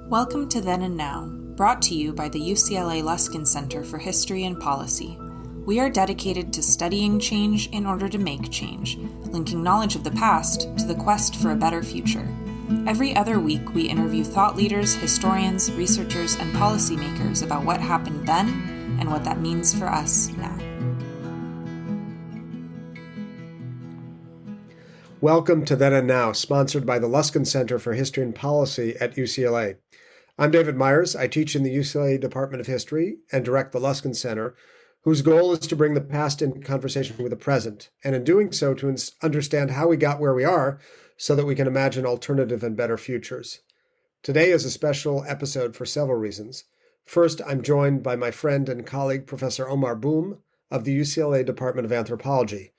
Welcome to Then and Now, brought to you by the UCLA Luskin Center for History and Policy. We are dedicated to studying change in order to make change, linking knowledge of the past to the quest for a better future. Every other week, we interview thought leaders, historians, researchers, and policymakers about what happened then and what that means for us now. Welcome to Then and Now, sponsored by the Luskin Center for History and Policy at UCLA. I'm David Myers. I teach in the UCLA Department of History and direct the Luskin Center, whose goal is to bring the past into conversation with the present, and in doing so to understand how we got where we are so that we can imagine alternative and better futures. Today is a special episode for several reasons. First, I'm joined by my friend and colleague, Professor Aomar Boum of the UCLA Department of Anthropology.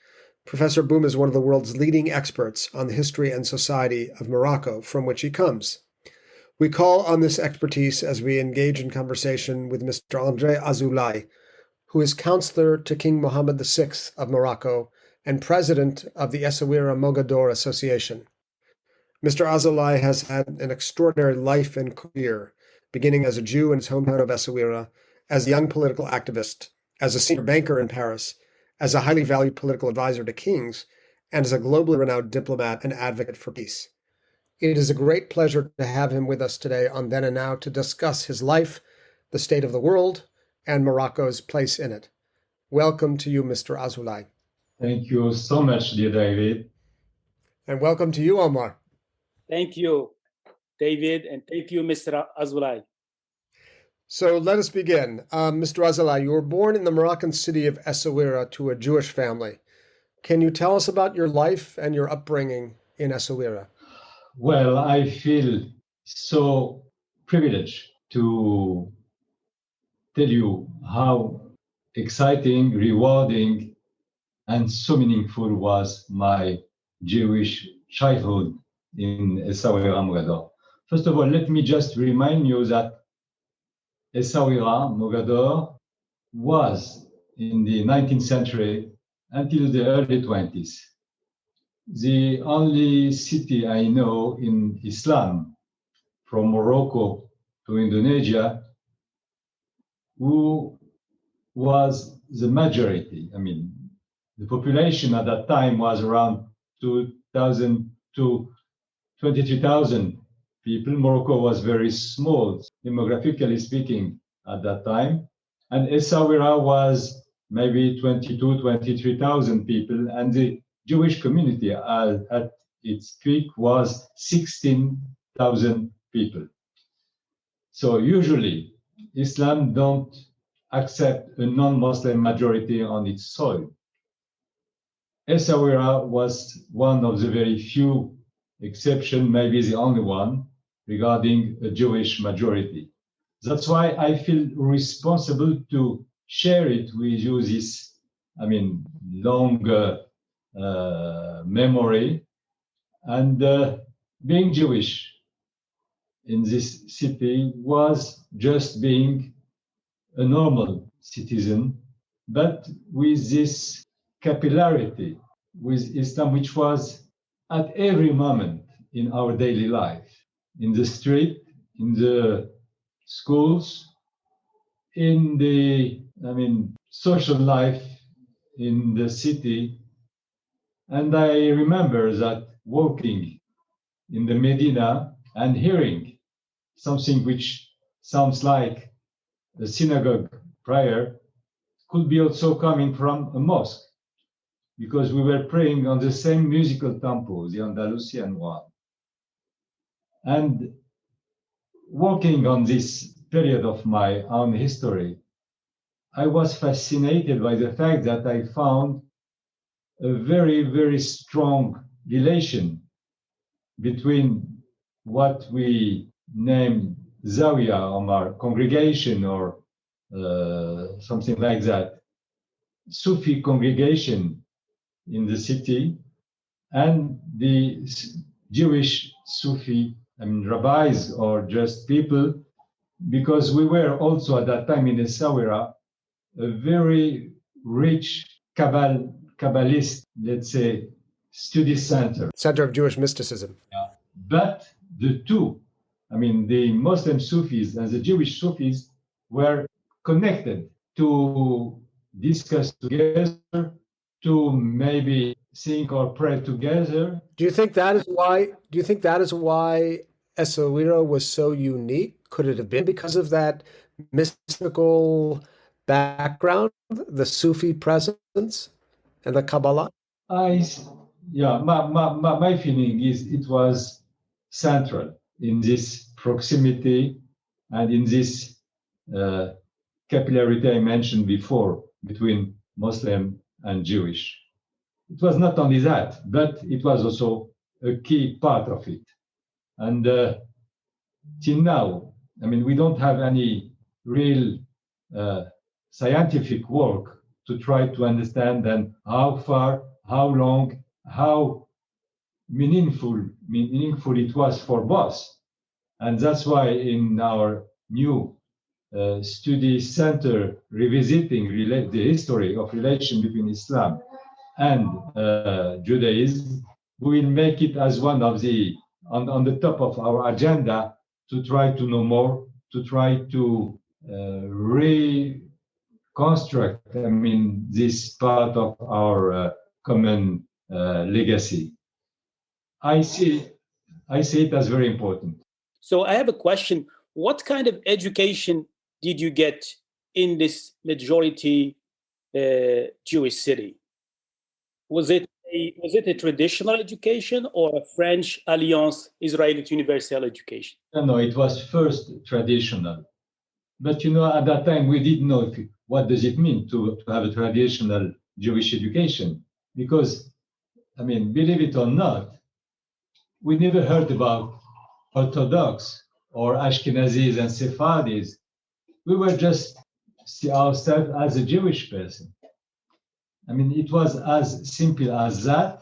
Professor Boum is one of the world's leading experts on the history and society of Morocco, from which he comes. We call on this expertise as we engage in conversation with Mr. André Azoulay, who is counselor to King Mohammed VI of Morocco and president of the Essaouira Mogador Association. Mr. Azoulay has had an extraordinary life and career, beginning as a Jew in his hometown of Essaouira, as a young political activist, as a senior banker in Paris, as a highly valued political advisor to kings, and as a globally renowned diplomat and advocate for peace. It is a great pleasure to have him with us today on Then and Now to discuss his life, the state of the world, and Morocco's place in it. Welcome to you, Mr. Azoulay. Thank you so much, dear David. And welcome to you, Aomar. Thank you, David, and thank you, Mr. Azoulay. So let us begin. Mr. Azoulay, you were born in the Moroccan city of Essaouira to a Jewish family. Can you tell us about your life and your upbringing in Essaouira? Well, I feel so privileged to tell you how exciting, rewarding, and so meaningful was my Jewish childhood in Essaouira, Mogador. First of all, let me just remind you that Essaouira, Mogador, was in the 19th century until the early 20s. The only city I know in Islam, from Morocco to Indonesia, who was the majority. I mean, the population at that time was around 2,000 to 23,000 people. Morocco was very small, demographically speaking, at that time. And Essaouira was maybe 22, 23,000 people. And the Jewish community at its peak was 16,000 people. So usually, Islam don't accept a non-Muslim majority on its soil. Essaouira was one of the very few exceptions, maybe the only one, regarding a Jewish majority. That's why I feel responsible to share it with you, this, long memory. And being Jewish in this city was just being a normal citizen, but with this capillarity with Islam, which was at every moment in our daily life, in the street, in the schools, in the social life in the city. And I remember that walking in the Medina and hearing something which sounds like a synagogue prayer could be also coming from a mosque, because we were praying on the same musical tempo, the Andalusian one. And walking on this period of my own history, I was fascinated by the fact that I found a very, very strong relation between what we name Zawiya, Omar, congregation, or something like that, Sufi congregation in the city, and the Jewish Sufi, rabbis or just people, because we were also at that time in Essaouira a very rich Kabbalist, let's say, study center. Center of Jewish mysticism. Yeah. But the two, I mean, the Muslim Sufis and the Jewish Sufis were connected to discuss together, to maybe think or pray together. Do you think that is why? Do you think that is why Essaouira was so unique? Could it have been because of that mystical background, the Sufi presence, and the Kabbalah? My feeling is it was central in this proximity and in this capillarity I mentioned before between Muslim and Jewish. It was not only that, but it was also a key part of it. And till now, I mean, we don't have any real scientific work to try to understand then how far, how long, how meaningful it was for both. And that's why in our new study center revisiting the history of relation between Islam and Judaism, we will make it as one of the on the top of our agenda to try to know more, to try to reconstruct, I mean, this part of our common legacy. I see it as very important. So I have a question. What kind of education did you get in this majority Jewish city? Was it a traditional education or a French Alliance Israeli Universal education? No, it was first traditional. But at that time we didn't know what does it mean to have a traditional Jewish education, because, I mean, believe it or not, we never heard about Orthodox or Ashkenazis and Sephardis. We were just see ourselves as a Jewish person. I mean, it was as simple as that,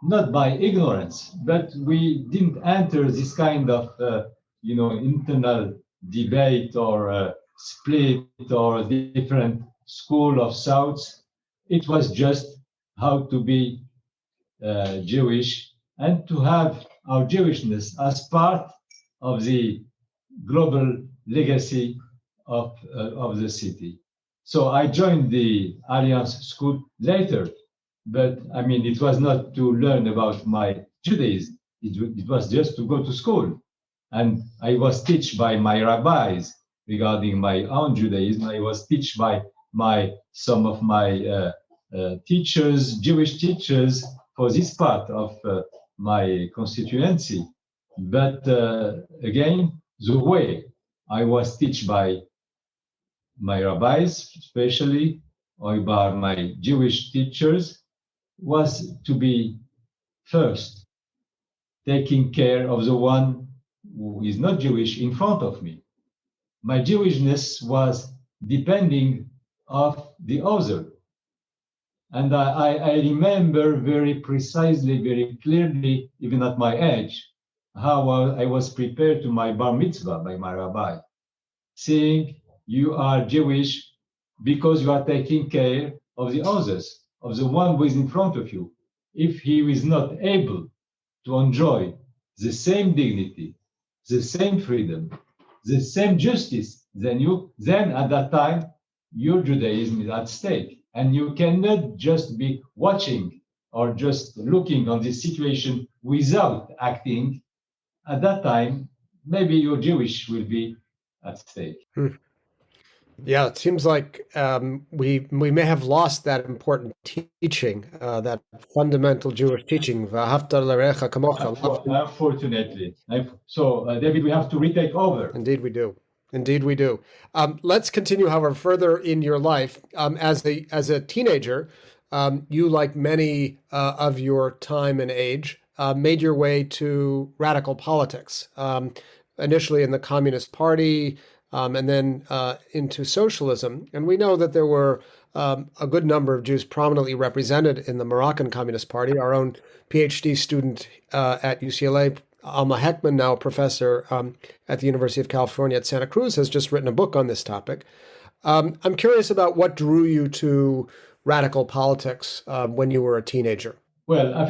not by ignorance, but we didn't enter this kind of, internal debate or split or different school of thoughts. It was just how to be Jewish and to have our Jewishness as part of the global legacy of the city. So I joined the Alliance School later, but I mean, it was not to learn about my Judaism. It was just to go to school. And I was taught by my rabbis regarding my own Judaism. I was taught by some of my teachers, Jewish teachers, for this part of my constituency. But again, the way I was taught by my rabbis, especially, or by my Jewish teachers, was to be first taking care of the one who is not Jewish in front of me. My Jewishness was depending of the other. And I remember very precisely, very clearly, even at my age, how I was prepared to my bar mitzvah by my rabbi, saying, you are Jewish because you are taking care of the others, of the one who is in front of you. If he is not able to enjoy the same dignity, the same freedom, the same justice than you, then at that time, your Judaism is at stake. And you cannot just be watching or just looking on this situation without acting. At that time, maybe your Jewish will be at stake. Yeah, it seems like we may have lost that important teaching, that fundamental Jewish teaching. Unfortunately. So, David, we have to retake over. Indeed, we do. Indeed, we do. Let's continue, however, further in your life. As a teenager, you, like many of your time and age, made your way to radical politics, initially in the Communist Party, and then into socialism. And we know that there were a good number of Jews prominently represented in the Moroccan Communist Party. Our own PhD student at UCLA, Alma Heckman, now a professor at the University of California at Santa Cruz, has just written a book on this topic. I'm curious about what drew you to radical politics when you were a teenager. Well, I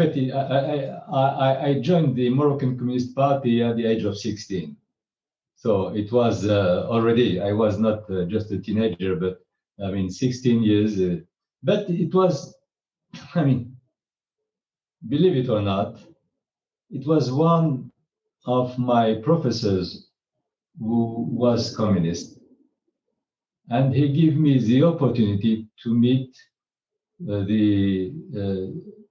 joined the Moroccan Communist Party at the age of 16. So it was already, I was not just a teenager, but 16 years. But it was, believe it or not, it was one of my professors who was communist. And he gave me the opportunity to meet the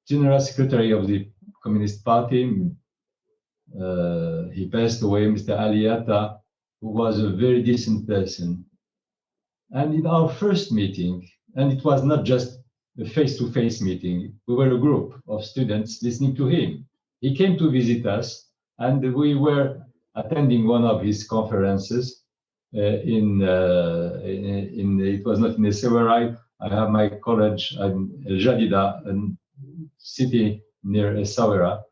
General Secretary of the Communist Party. He passed away, Mr. Aliata, who was a very decent person. And in our first meeting, and it was not just a face-to-face meeting, we were a group of students listening to him. He came to visit us, and we were attending one of his conferences it was not in Essaouira. I have my college in El Jadida, a city near Essaouira.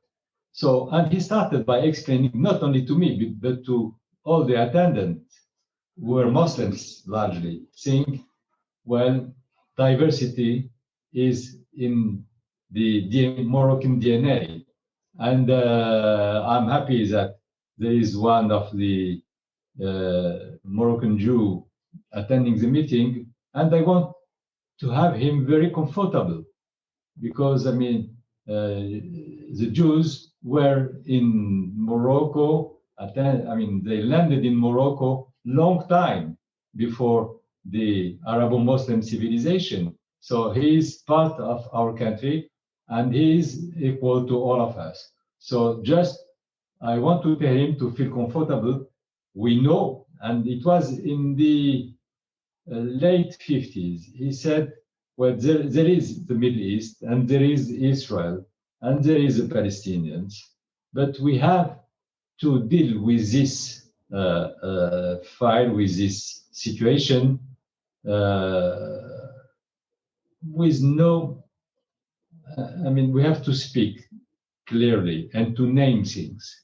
So, and he started by explaining not only to me, but to all the attendants, who were Muslims largely, saying, well, diversity is in the Moroccan DNA. And I'm happy that there is one of the Moroccan Jew attending the meeting, and I want to have him very comfortable, because the Jews were in Morocco. They landed in Morocco long time before the Arabo-Muslim civilization. So he is part of our country, and he is equal to all of us. So just I want to tell him to feel comfortable. We know, and it was in the late 50s, he said, well, there is the Middle East, and there is Israel, and there is the Palestinians, but we have to deal with this file, with this situation, with no, we have to speak clearly and to name things.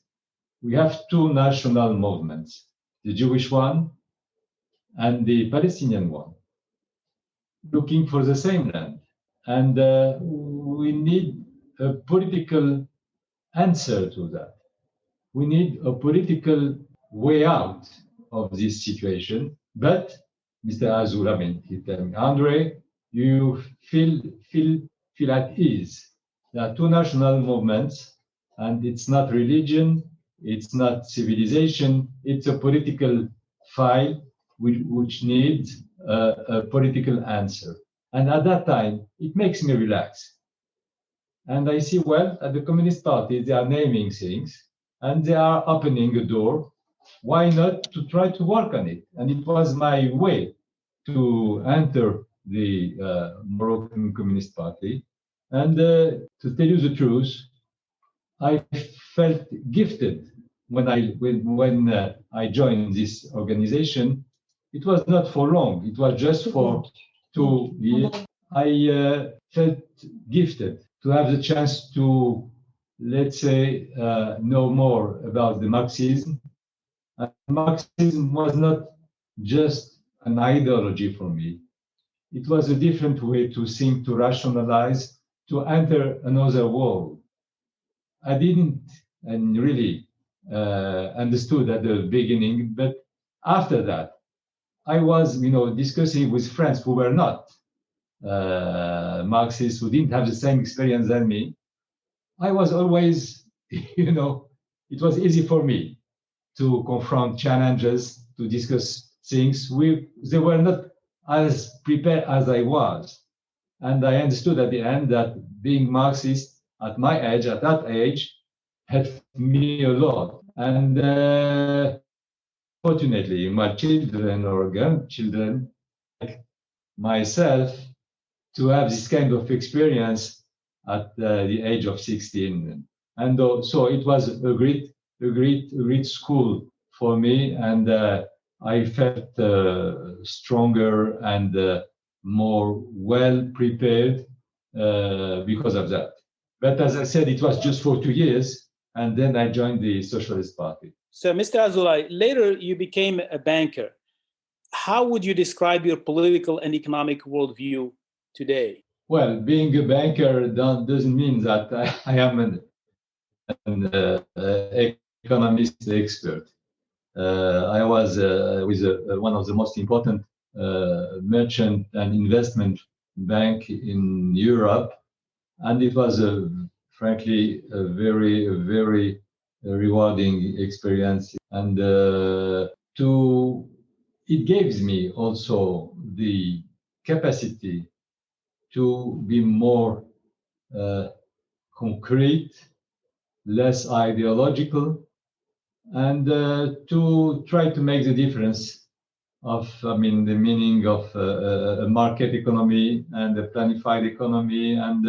We have two national movements, the Jewish one and the Palestinian one, looking for the same land. And we need a political answer to that. We need a political way out of this situation. But Mr. Azoulay, he told me, André, you feel at ease. There are two national movements, and it's not religion, it's not civilization, it's a political file which needs a political answer. And at that time, it makes me relax. And I see, well, at the Communist Party, they are naming things, and they are opening a door. Why not to try to work on it? And it was my way to enter the Moroccan Communist Party. And to tell you the truth, I felt gifted when I joined this organization. It was not for long. It was just for 2 years. I felt gifted to have the chance to, let's say, know more about the Marxism. And Marxism was not just an ideology for me. It was a different way to think, to rationalize, to enter another world. I didn't really understood at the beginning, but after that, I was, discussing with friends who were not Marxists, who didn't have the same experience than me. I was always, it was easy for me to confront challenges, to discuss things. They were not as prepared as I was. And I understood at the end that being Marxist at my age, at that age, helped me a lot. And fortunately, my children or grandchildren, like myself, to have this kind of experience at the age of 16. And so it was a great school for me. And I felt stronger and more well prepared because of that. But as I said, it was just for 2 years, and then I joined the Socialist Party. So, Mr. Azoulay, later you became a banker. How would you describe your political and economic worldview today? Well, being a banker doesn't mean that I am an economist expert. I was with one of the most important merchant and investment bank in Europe, and it was frankly a very rewarding experience. And it gives me also the capacity to be more concrete, less ideological, and to try to make the difference of, the meaning of a market economy and a planified economy, and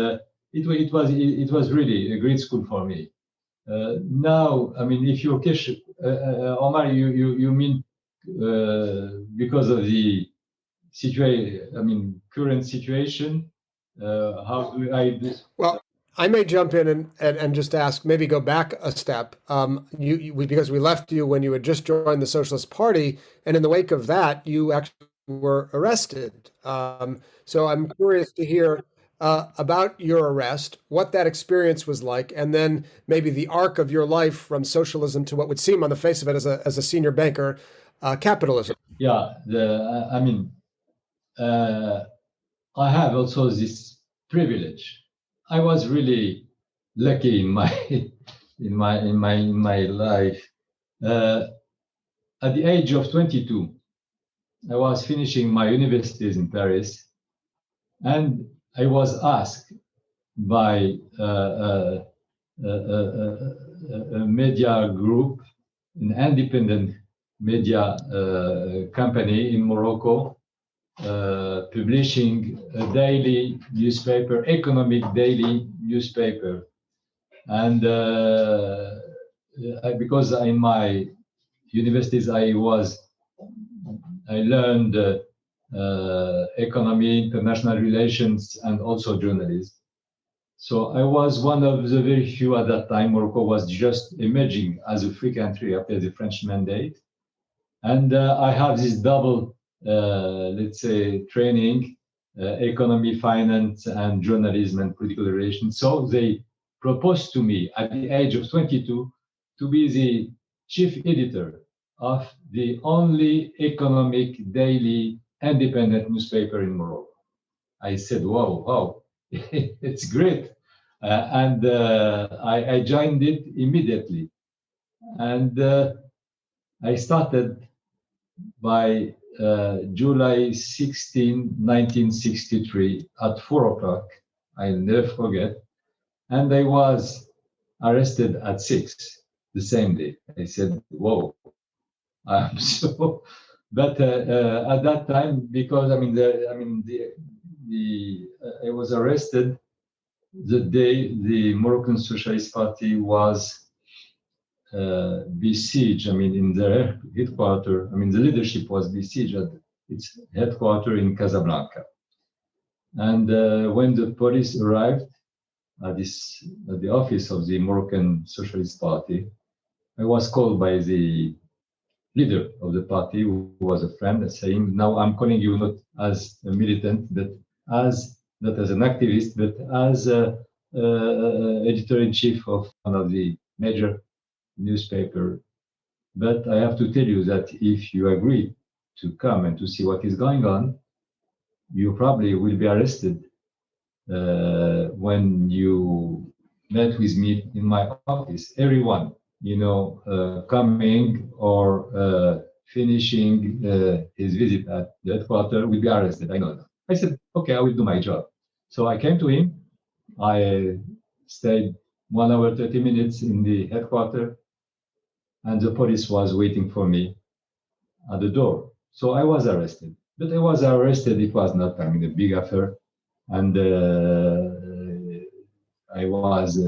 it was really a great school for me. Now, if your question, Omar, you mean because of the situation, current situation, how do I do? Well, I may jump in and just ask, maybe go back a step. Because we left you when you had just joined the Socialist Party, and in the wake of that, you actually were arrested. So I'm curious to hear about your arrest, what that experience was like, and then maybe the arc of your life from socialism to what would seem on the face of it as a senior banker, capitalism. Yeah, I have also this privilege. I was really lucky in my life. At the age of 22, I was finishing my universities in Paris, and I was asked by a media group, an independent media company in Morocco, publishing a daily newspaper, economic daily newspaper. And because in my universities I learned economy, international relations, and also journalism. So I was one of the very few at that time. Morocco was just emerging as a free country after the French mandate. And I have this double, let's say, training, economy, finance, and journalism and political relations. So they proposed to me at the age of 22 to be the chief editor of the only economic daily independent newspaper in Morocco. I said, wow, it's great. And I joined it immediately. And I started by July 16, 1963 at 4 o'clock. I'll never forget. And I was arrested at 6 the same day. I said, whoa. I at that time, because I was arrested the day the Moroccan Socialist Party was besieged. In their headquarters. The leadership was besieged at its headquarters in Casablanca. And when the police arrived at the office of the Moroccan Socialist Party, I was called by the leader of the party, who was a friend, saying, "Now I'm calling you not as a militant, but not as an activist, but as editor-in-chief of one of the major newspaper. But I have to tell you that if you agree to come and to see what is going on, you probably will be arrested when you met with me in my office. Everyone, coming or finishing his visit at the headquarters will be arrested. I know that." I said, "Okay, I will do my job." So I came to him. I stayed 1 hour, 30 minutes in the headquarters, and the police was waiting for me at the door. So I was arrested. But I was arrested, it was not, a big affair. And I was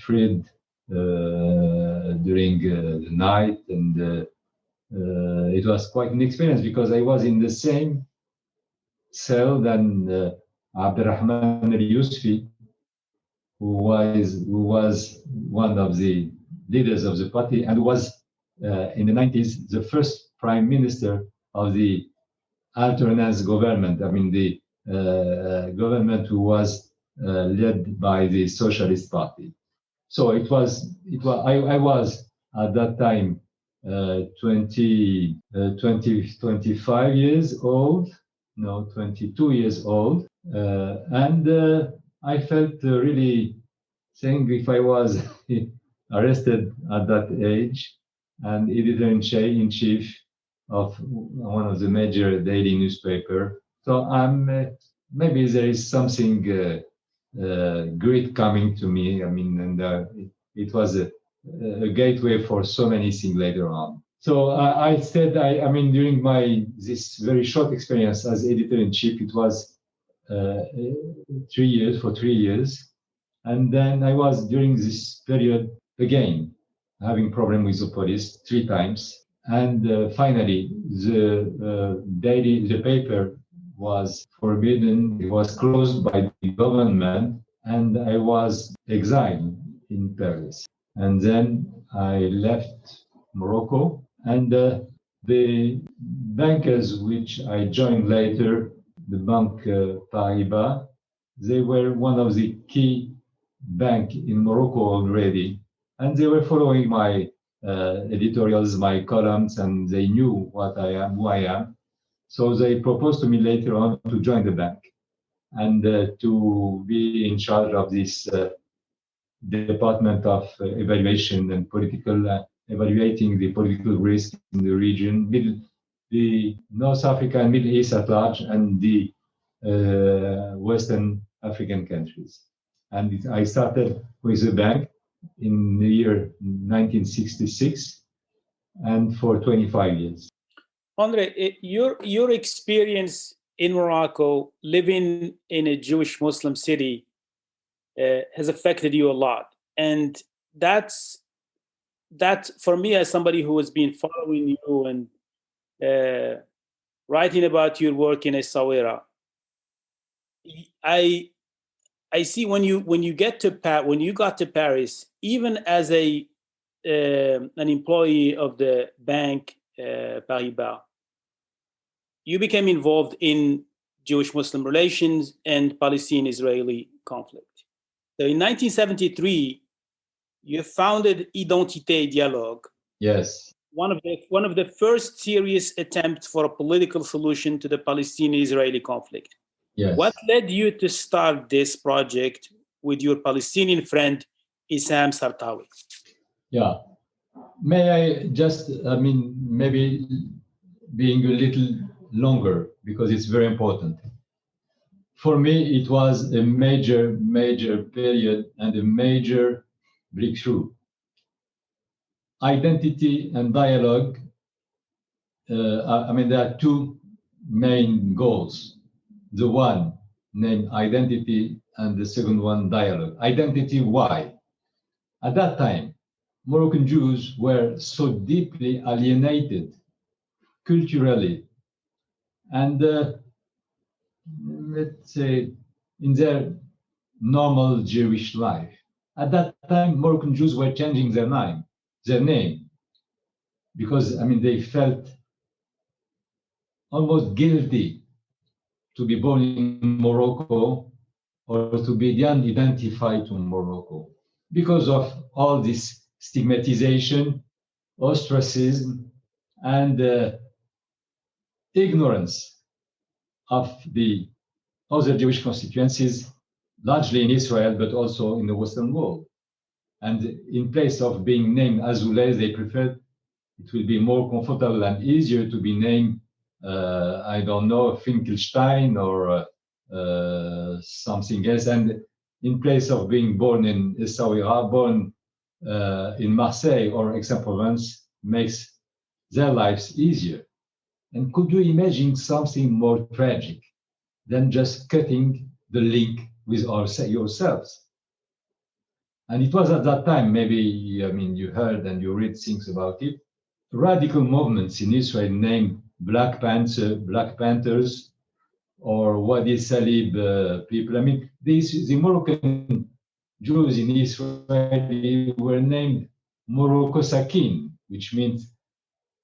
freed during the night. And it was quite an experience because I was in the same cell than Abdurrahman al-Yusfi, who was one of the leaders of the party and was in the 90s the first prime minister of the alternance government. The government who was led by the Socialist Party. So I was at that time 25 years old, no, 22 years old. And I felt really saying if I was arrested at that age and editor-in-chief of one of the major daily newspaper. So maybe there is something great coming to me. I mean, and it was a gateway for so many things later on. So I said, I mean, during this very short experience as editor-in-chief, it was 3 years, for 3 years. And then I was during this period again having problem with the police 3 times. And finally, the paper was forbidden. It was closed by the government, and I was exiled in Paris. And then I left Morocco, and the bankers which I joined later, the Banque Paribas, they were one of the key bank in Morocco already, and they were following my editorials, my columns, and they knew what I am, who I am. So they proposed to me later on to join the bank and to be in charge of this department of evaluation and political, evaluating the political risk in the region, the North Africa and Middle East at large, and the Western African countries. And I started with the bank in the year 1966, and for 25 years. André, your experience in Morocco, living in a Jewish Muslim city, has affected you a lot. And that's for me, as somebody who has been following you and writing about your work in Essaouira, I see when you got to Paris, even as an employee of the Banque Paribas, you became involved in Jewish-Muslim relations and Palestine-Israeli conflict. So in 1973, you founded Identité Dialogue. Yes. One of the first serious attempts for a political solution to the Palestine-Israeli conflict. Yes. What led you to start this project with your Palestinian friend, Issam Sartawi? Yeah. May I just, maybe being a little longer, because it's very important. For me, it was a major period and a major breakthrough. Identity and dialogue, there are two main goals. The one named identity, and the second one dialogue. Identity, why? At that time, Moroccan Jews were so deeply alienated culturally and let's say in their normal Jewish life. At that time, Moroccan Jews were changing their name, because they felt almost guilty to be born in Morocco or to be identified to Morocco because of all this stigmatization, ostracism, and ignorance of the other Jewish constituencies, largely in Israel, but also in the Western world. And in place of being named Azoulay, they preferred it will be more comfortable and easier to be named, Finkelstein or something else. And in place of being born in Essaouira, born in Marseille or Aix-en-Provence, makes their lives easier. And could you imagine something more tragic than just cutting the link with yourselves? And it was at that time, maybe, you heard and you read things about it, radical movements in Israel named Black Panthers or Wadi Salib people. The Moroccan Jews in Israel were named Morocco Sakin, which means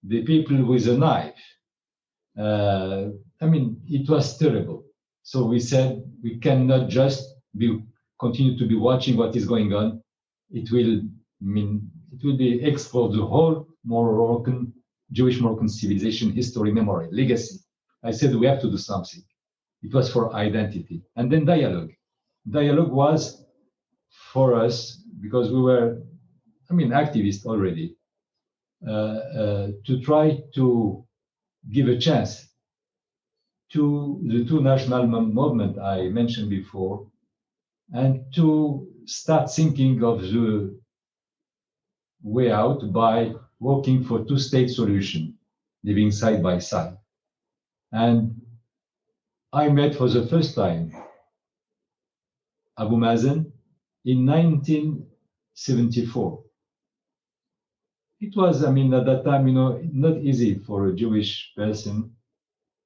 the people with a knife. It was terrible. So we said we cannot just continue to be watching what is going on. It will be exposed. The whole Moroccan, Jewish Moroccan civilization, history, memory, legacy. I said we have to do something. It was for identity. And then dialogue. Dialogue was for us, because we were, activists already, to try to give a chance to the two national movements I mentioned before, and to start thinking of the way out by working for two-state solution, living side by side. And I met for the first time Abu Mazen in 1974. It was, at that time, not easy for a Jewish person.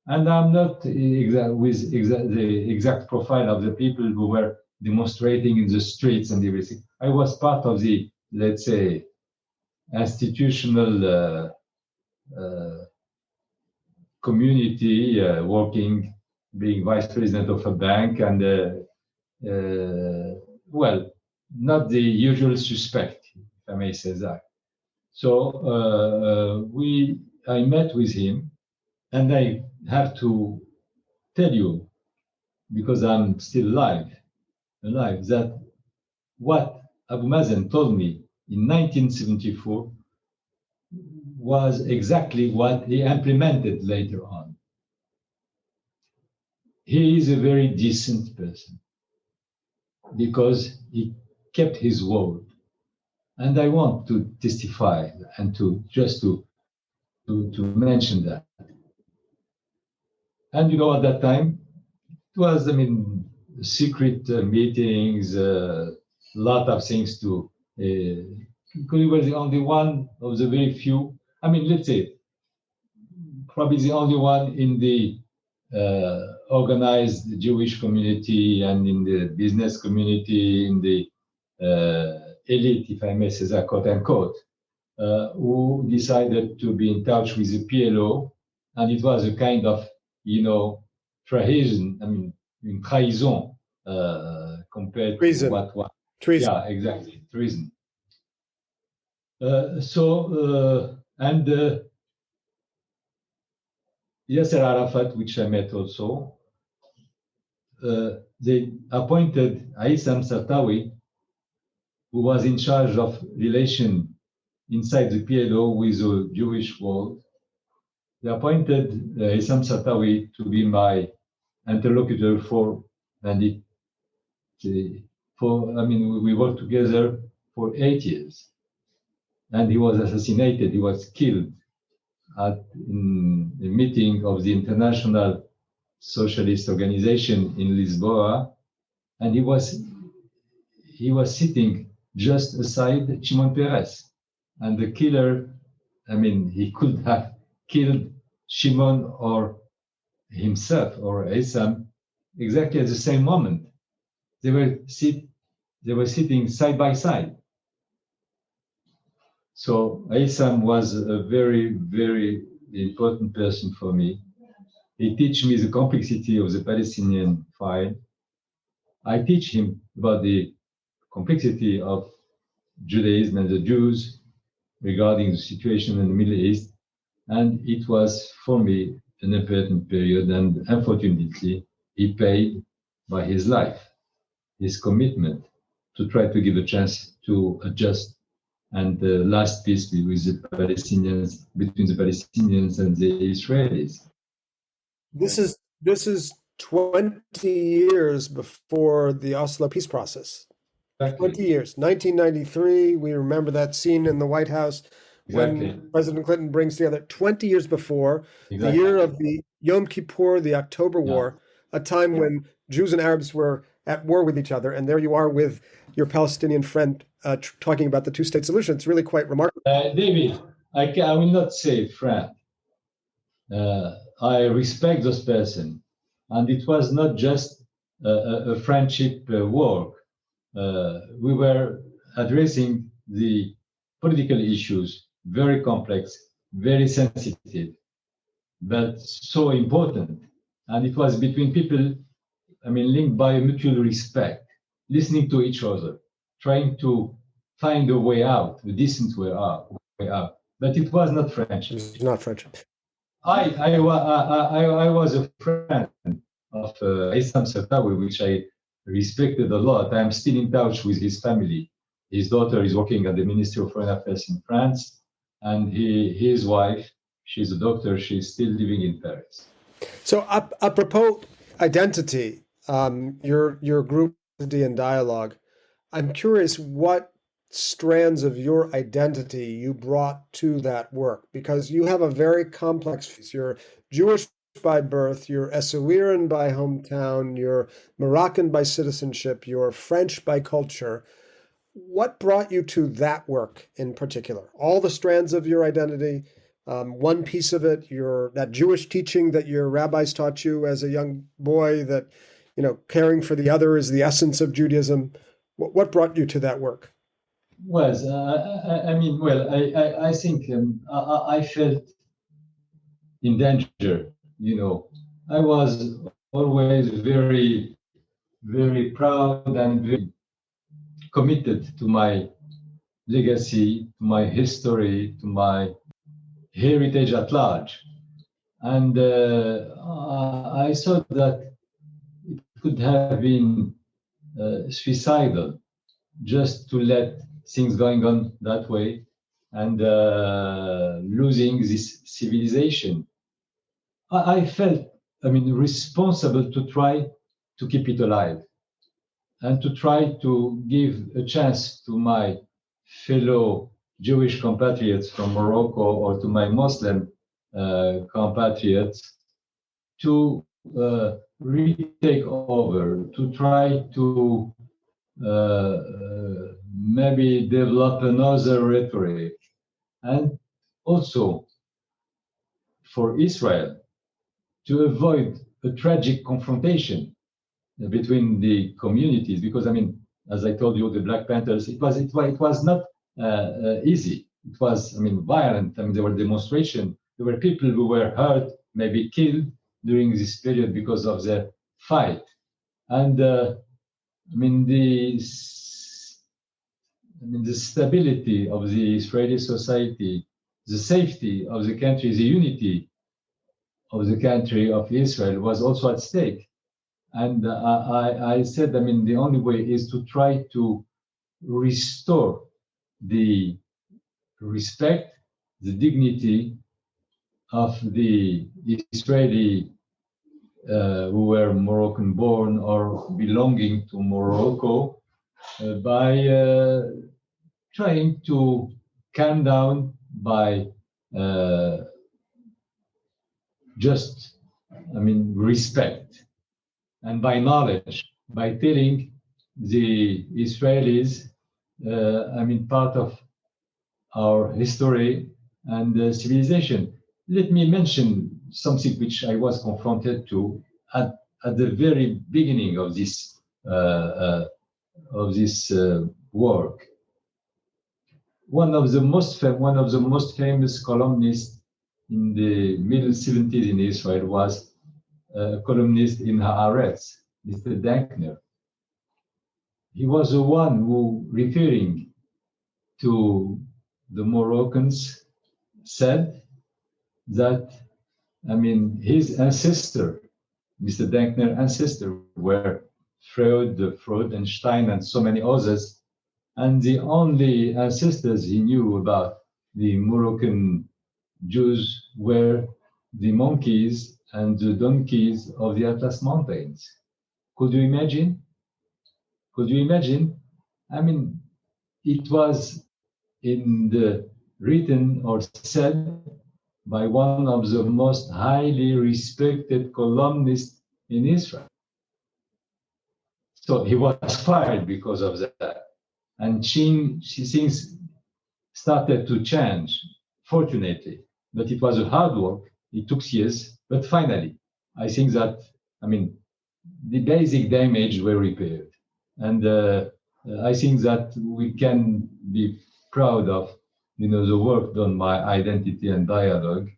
And I'm not the exact profile of the people who were demonstrating in the streets and everything. I was part of the, let's say, institutional community, working, being vice president of a bank, and not the usual suspect, if I may say that. So I met with him, and I have to tell you, because I'm still alive, that what Abu Mazen told me in 1974 was exactly what he implemented later on. He is a very decent person because he kept his word. And I want to testify and to mention that. And at that time, it was, secret meetings, a lot of things to, because he was the only one of the very few, let's say, probably the only one in the organized Jewish community and in the business community, in the elite, if I may say that, quote unquote, who decided to be in touch with the PLO. And it was a kind of, trahison, trahison compared treason. To what. Treason. Yeah, exactly, treason. Yasser Arafat, which I met also, they appointed Aissam Sartawi, who was in charge of relation inside the PLO with the Jewish world. They appointed Aissam Sartawi to be my interlocutor we worked together for 8 years. And he was assassinated, he was killed in a meeting of the International Socialist Organization in Lisboa, and he was sitting just aside Shimon Peres, and the killer, he could have killed Shimon or himself or Aissam exactly at the same moment. They were sitting side by side. So Aissam was a very, very important person for me. He teach me the complexity of the Palestinian file. I teach him about the complexity of Judaism and the Jews regarding the situation in the Middle East. And it was, for me, an important period. And unfortunately, he paid by his life, his commitment to try to give a chance to adjust and the last peace with the Palestinians, between the Palestinians and the Israelis. This is 20 years before the Oslo peace process. Exactly. 20 years. 1993, we remember that scene in the White House Exactly. when President Clinton brings together 20 years before, Exactly. the year of the Yom Kippur, the October War, a time when Jews and Arabs were at war with each other. And there you are with your Palestinian friend talking about the two-state solution. It's really quite remarkable. David, I will not say friend. I respect this person. And it was not just a friendship work. We were addressing the political issues, very complex, very sensitive, but so important. And it was between people, linked by a mutual respect, listening to each other, trying to find a way out, a decent way out. but it was not French. It's not French. I was a friend of Issam Sertawi, which I respected a lot. I'm still in touch with his family. His daughter is working at the Ministry of Foreign Affairs in France, and his wife, she's a doctor, she's still living in Paris. So apropos identity, your group Identity and Dialogue, I'm curious what strands of your identity you brought to that work, because you have a very complex, you're Jewish by birth, you're Essaouiran by hometown, you're Moroccan by citizenship, you're French by culture. What brought you to that work in particular? All the strands of your identity, one piece of it, that Jewish teaching that your rabbis taught you as a young boy, that caring for the other is the essence of Judaism. What brought you to that work? Well, I think I felt in danger. I was always very, very proud and very committed to my legacy, to my history, to my heritage at large. And I thought that it could have been suicidal just to let things going on that way and losing this civilization. I felt, responsible to try to keep it alive and to try to give a chance to my fellow Jewish compatriots from Morocco or to my Muslim compatriots to retake over, to try to maybe develop another rhetoric, and also for Israel to avoid a tragic confrontation between the communities, because as I told you, the Black Panthers, it was not easy. It was violent. There were demonstrations. There were people who were hurt, maybe killed during this period because of the fight. And the stability of the Israeli society, the safety of the country, the unity of the country of Israel was also at stake. And I said, the only way is to try to restore the respect, the dignity of the Israeli who were Moroccan born or belonging to Morocco by trying to calm down by respect and by knowledge, by telling the Israelis, part of our history and civilization. Let me mention something which I was confronted to at the very beginning of this work. One of the most famous columnists in the middle 70s in Israel was a columnist in Haaretz, Mr. Dankner. He was the one who, referring to the Moroccans, said that, his ancestor, Mr. Dankner's ancestor, were Freud, Freudenstein, and so many others. And the only ancestors he knew about the Moroccan Jews were the monkeys and the donkeys of the Atlas Mountains. Could you imagine? It was written or said by one of the most highly respected columnists in Israel. So he was fired because of that. And things started to change, fortunately. But it was a hard work. It took years. But finally, I think that, the basic damage were repaired. And I think that we can be proud of, the work done by Identity and Dialogue.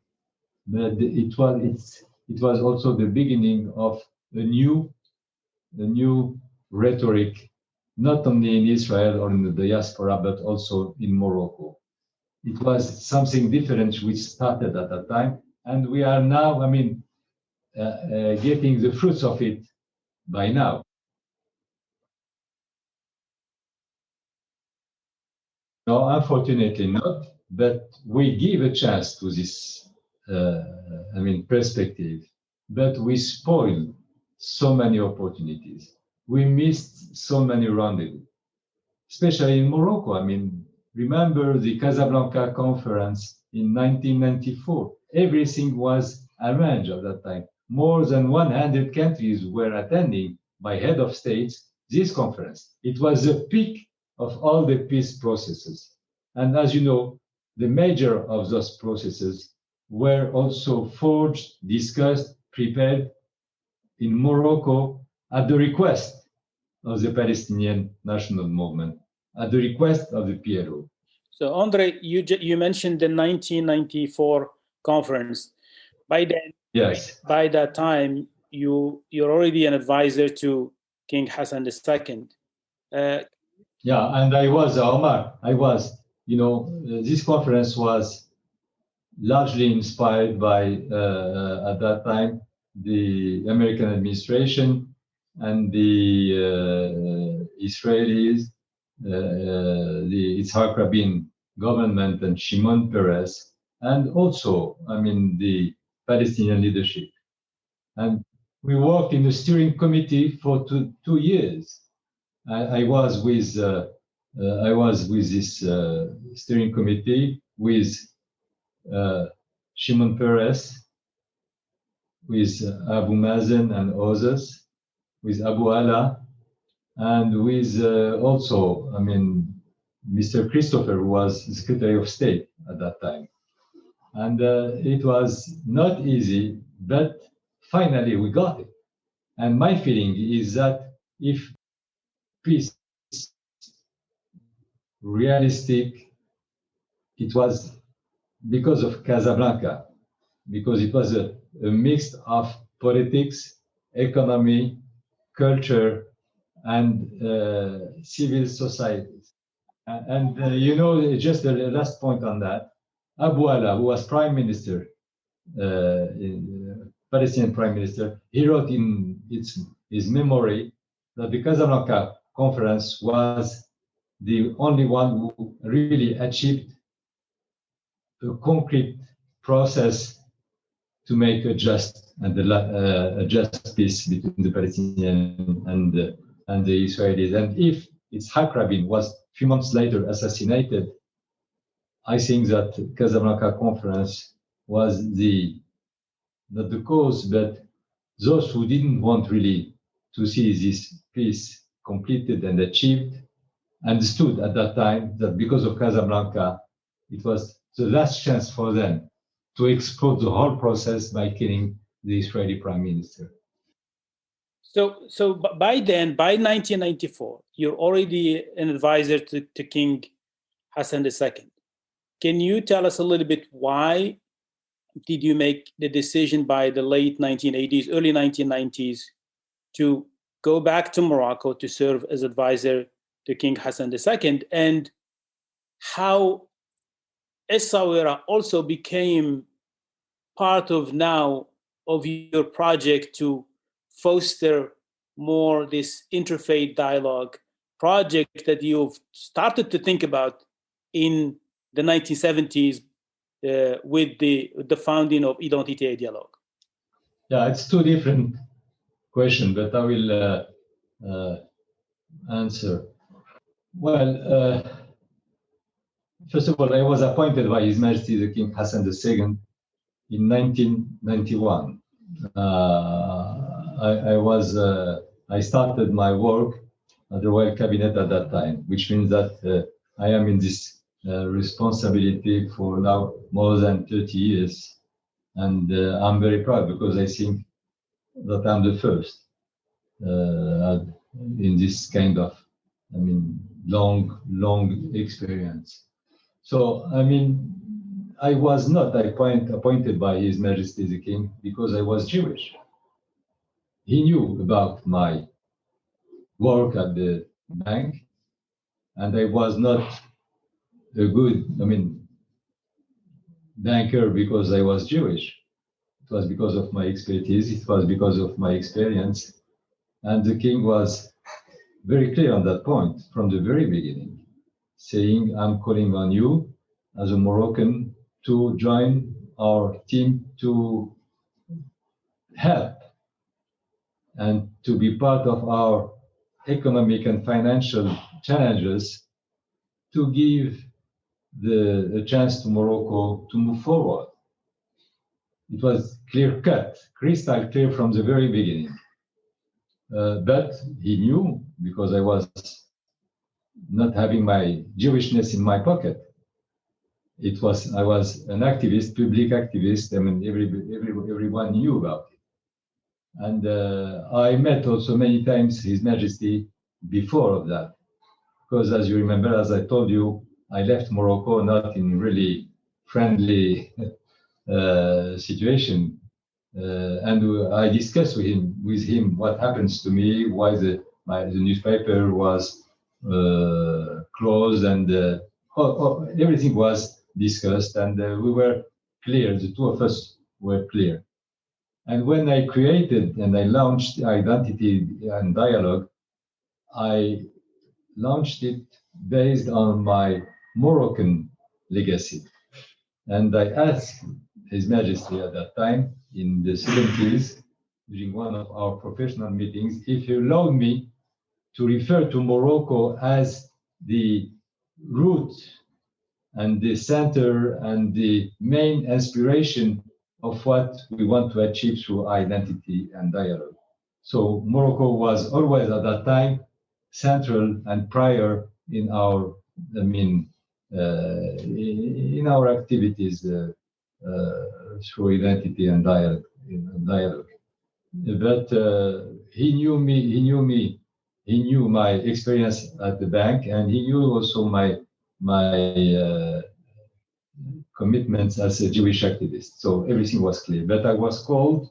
But it was also the beginning of a new rhetoric, not only in Israel or in the diaspora, but also in Morocco. it was something different which started at that time. And we are now, getting the fruits of it by now. No, unfortunately not, but we give a chance to this, perspective, but we spoiled so many opportunities. We missed so many rendezvous, especially in Morocco. Remember the Casablanca conference in 1994. Everything was arranged at that time. More than 100 countries were attending by head of states this conference. It was the peak of all the peace processes. And as you know, the major of those processes were also forged, discussed, prepared in Morocco at the request of the Palestinian national movement, at the request of the PLO. So, Andre, you mentioned the 1994 conference. By then, yes, by that time, you're already an advisor to King Hassan II. Yeah, and I was, Aomar, this conference was largely inspired by, at that time, the American administration and the Israelis, the Yitzhak Rabin government and Shimon Peres, and also, the Palestinian leadership. And we worked in the steering committee for two years. I was with this steering committee with Shimon Peres, with Abu Mazen and others, with Abu Ala, and with also, Mr. Christopher, who was Secretary of State at that time. And it was not easy, but finally we got it. And my feeling is that if peace realistic, it was because of Casablanca, because it was a mix of politics, economy, culture, and civil societies. And just the last point on that, Abu Ala, who was prime minister, Palestinian prime minister, he wrote in his memory that the Casablanca conference was the only one who really achieved a concrete process to make a just peace between the Palestinians and the Israelis. And if Yitzhak Rabin was a few months later assassinated, I think that Casablanca conference was not the cause, but those who didn't want really to see this peace completed and achieved understood at that time that because of Casablanca, it was the last chance for them to exploit the whole process by killing the Israeli prime minister. So by then, by 1994, you're already an advisor to King Hassan II. Can you tell us a little bit why did you make the decision by the late 1980s, early 1990s to go back to Morocco to serve as advisor to King Hassan II, and how Essaouira also became part of your project to foster more this interfaith dialogue project that you've started to think about in the 1970s with the founding of Identité et Dialogue? Yeah, it's two different questions, but I will answer. Well, first of all, I was appointed by His Majesty the King Hassan II in 1991. I started my work at the Royal Cabinet at that time, which means that I am in this responsibility for now more than 30 years. And I'm very proud because I think that I'm the first in this kind of, long experience. So, I was not appointed by His Majesty the King because I was Jewish. He knew about my work at the bank, and I was not a good, banker because I was Jewish. It was because of my expertise. It was because of my experience. And the king was very clear on that point from the very beginning, saying, I'm calling on you as a Moroccan to join our team to help and to be part of our economic and financial challenges to give the chance to Morocco to move forward. It was clear cut, crystal clear from the very beginning. But he knew, because I was not having my Jewishness in my pocket. I was an activist, public activist. I mean, everyone knew about it. And I met also many times His Majesty before of that. Because as you remember, as I told you, I left Morocco not in really friendly situation. And I discussed with him what happens to me, why the newspaper was closed, and everything was discussed, and we were clear. The two of us were clear. And when I created and I launched Identity and Dialogue, I launched it based on my Moroccan legacy. And I asked His Majesty at that time, in the 70s, during one of our professional meetings, if he allowed me to refer to Morocco as the root and the center and the main inspiration of what we want to achieve through identity and dialogue. So Morocco was always at that time central and prior in our, in our activities through identity and dialogue. But he knew me, he knew my experience at the bank, and he knew also my commitments as a Jewish activist. So everything was clear. But I was called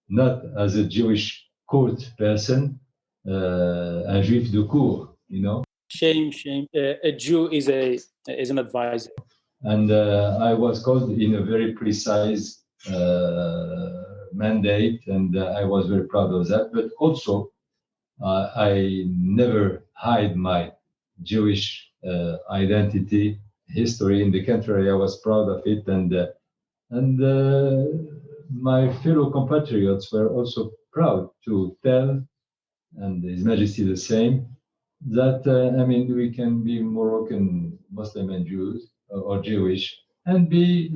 not as a Jewish court person, un juif de cour, you know. Shame. A Jew is an advisor. And I was called in a very precise mandate, and I was very proud of that. But also, I never hide my Jewish identity, history. In the contrary, I was proud of it, and my fellow compatriots were also proud to tell, and His Majesty the same, that we can be Moroccan, Muslim, and Jews or Jewish, and be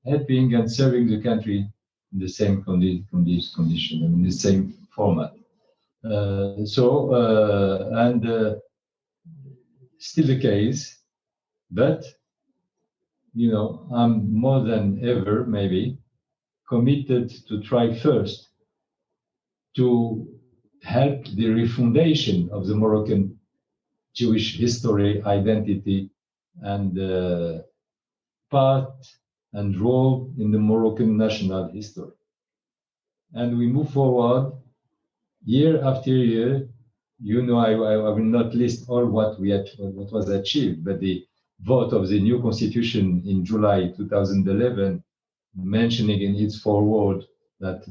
helping and serving the country in the same condition, in the same format. Still the case, but I'm more than ever maybe committed to try first to help the refundation of the Moroccan Jewish history, identity, and part and role in the Moroccan national history. And we move forward year after year. I will not list all what was achieved, but the vote of the new constitution in July 2011, mentioning in its foreword that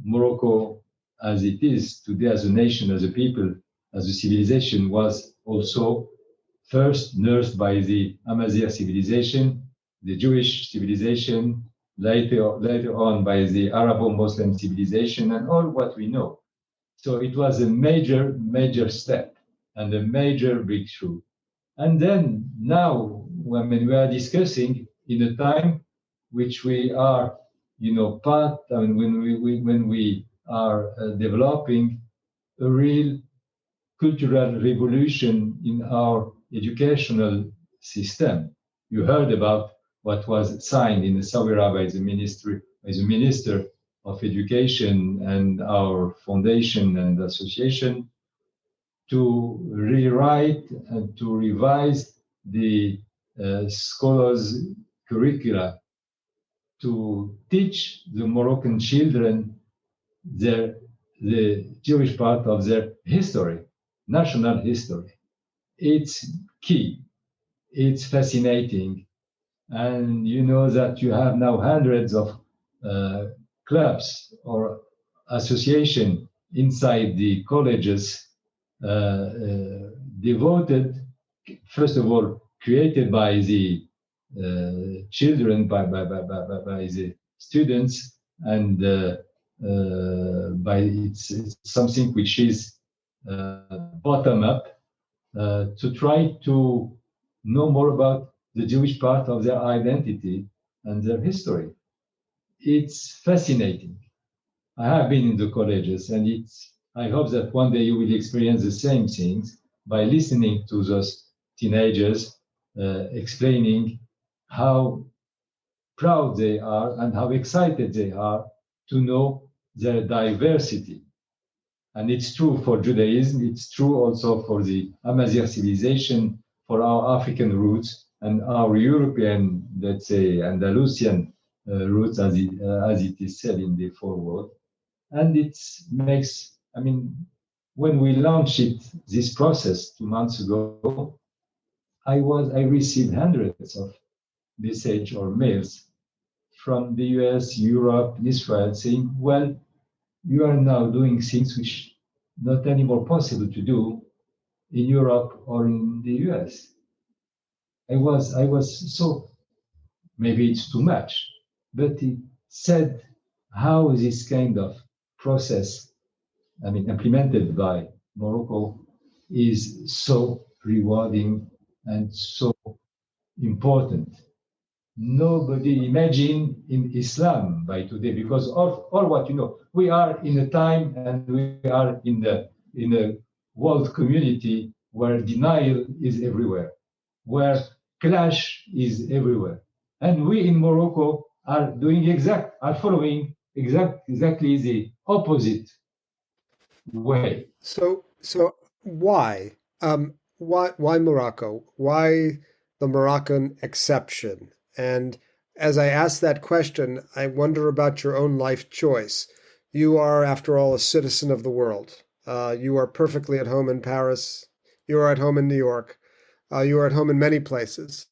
Morocco, as it is today as a nation, as a people, as a civilization, was also first nursed by the Amazigh civilization, the Jewish civilization, later on by the Arabo-Muslim civilization, and all what we know. So it was a major step and a major breakthrough. And then now, when we are discussing in a time which we are, when we are developing a real cultural revolution in our educational system. You heard about what was signed in Essaouira by the Minister of Education and our foundation and association to rewrite and to revise the scholars' curricula to teach the Moroccan children the Jewish part of their history, national history. It's key. It's fascinating. And you know that you have now hundreds of clubs or association inside the colleges devoted, first of all, created by the children, by the students, and by it's something which is bottom up to try to know more about the Jewish part of their identity and their history. It's fascinating. I have been in the colleges, and I hope that one day you will experience the same things by listening to those teenagers explaining how proud they are and how excited they are to know their diversity. And it's true for Judaism, it's true also for the Amazigh civilization, for our African roots and our European, let's say, Andalusian roots, as it is said in the foreword. And it makes, I mean, when we launched this process 2 months ago, I received hundreds of messages or mails from the US, Europe, Israel saying, well, you are now doing things which not anymore possible to do in Europe or in the US. I was so, maybe it's too much, but it said how this kind of process, I mean, implemented by Morocco is so rewarding and so important. Nobody imagine in Islam by today, because of all what you know, we are in a time and we are in a world community where denial is everywhere, where clash is everywhere, and we in Morocco are following exactly the opposite way. So why? Why Morocco? Why the Moroccan exception? And as I ask that question, I wonder about your own life choice. You are, after all, a citizen of the world. You are perfectly at home in Paris. You are at home in New York. You are at home in many places.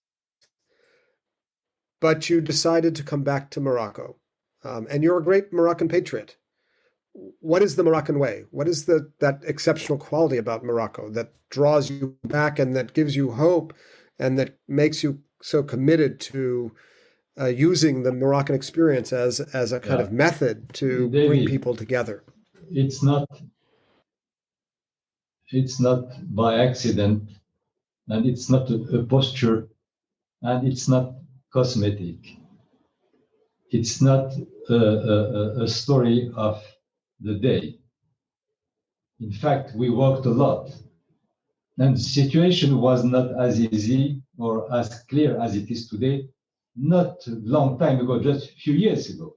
But you decided to come back to Morocco. And you're a great Moroccan patriot. What is the Moroccan way? What is that exceptional quality about Morocco that draws you back and that gives you hope and that makes you so committed to using the Moroccan experience as a kind of method to David, bring people together? It's not by accident, and it's not a posture, and it's not cosmetic. It's not a story of the day. In fact, we worked a lot, and the situation was not as easy or as clear as it is today, not a long time ago, just a few years ago.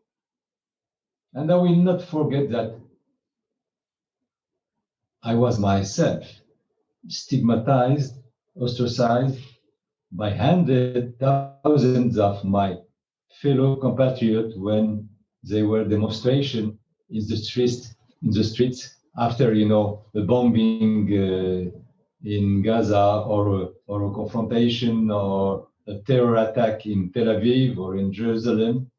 And I will not forget that I was myself stigmatized, ostracized by hundreds, thousands of my fellow compatriots when they were demonstration in the streets after, you know, the bombing in Gaza or a confrontation or a terror attack in Tel Aviv or in Jerusalem.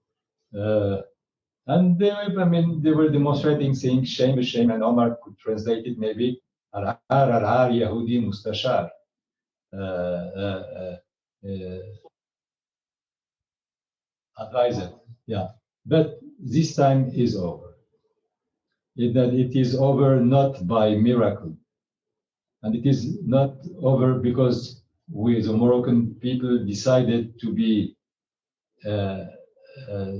And they were demonstrating, saying shame, shame, and Aomar could translate it maybe, al-har, Yahudi mustashar. Advisor, yeah. But this time is over. It is over not by miracle. And it is not over because we, the Moroccan people, decided to be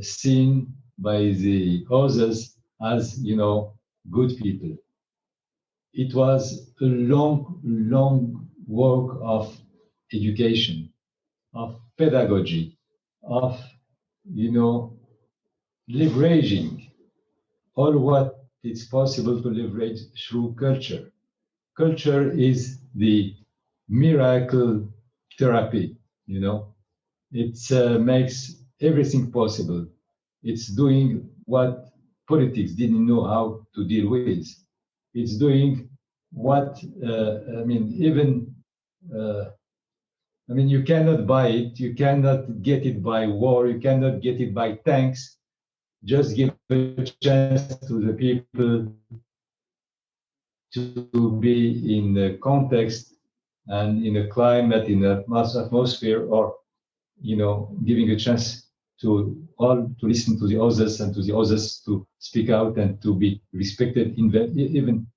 seen by the others as, you know, good people. It was a long work of education, of pedagogy, of, you know, leveraging all what is possible to leverage through culture. Culture is the miracle therapy, you know. It makes everything possible. It's doing what politics didn't know how to deal with. It's doing what, even I mean, you cannot buy it, you cannot get it by war, you cannot get it by tanks. Just give a chance to the people to be in the context and in a climate, in a atmosphere, or giving a chance to all to listen to the others and to the others to speak out and to be respected even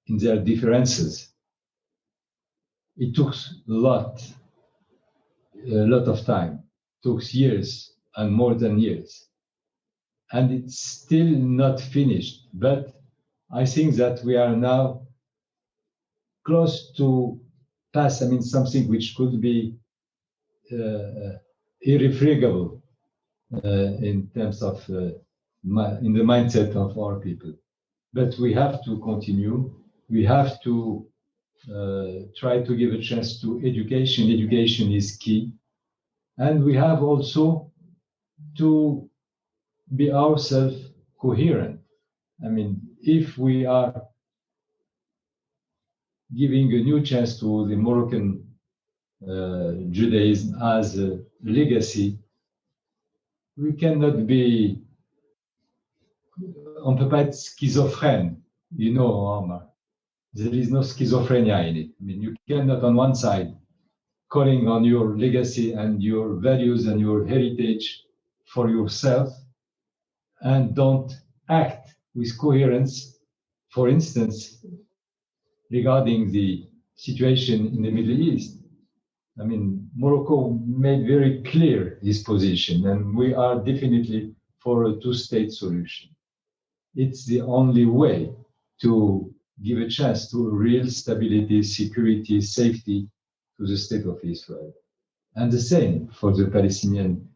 in their differences. It took a lot of time. It took years and more than years, and it's still not finished. But I think that we are now close to pass. I mean, something which could be irrefragable in terms of in the mindset of our people. But we have to continue. We have to try to give a chance to education. Education is key. And we have also to be ourselves coherent. I mean, if we are giving a new chance to the Moroccan Judaism as a legacy, we cannot be, on ne peut pas être schizophrène, Aomar. There is no schizophrenia in it. I mean, you cannot on one side calling on your legacy and your values and your heritage for yourself and don't act with coherence, for instance, regarding the situation in the Middle East. I mean, Morocco made very clear his position, and we are definitely for a two-state solution. It's the only way to give a chance to real stability, security, safety to the state of Israel. And the same for the Palestinian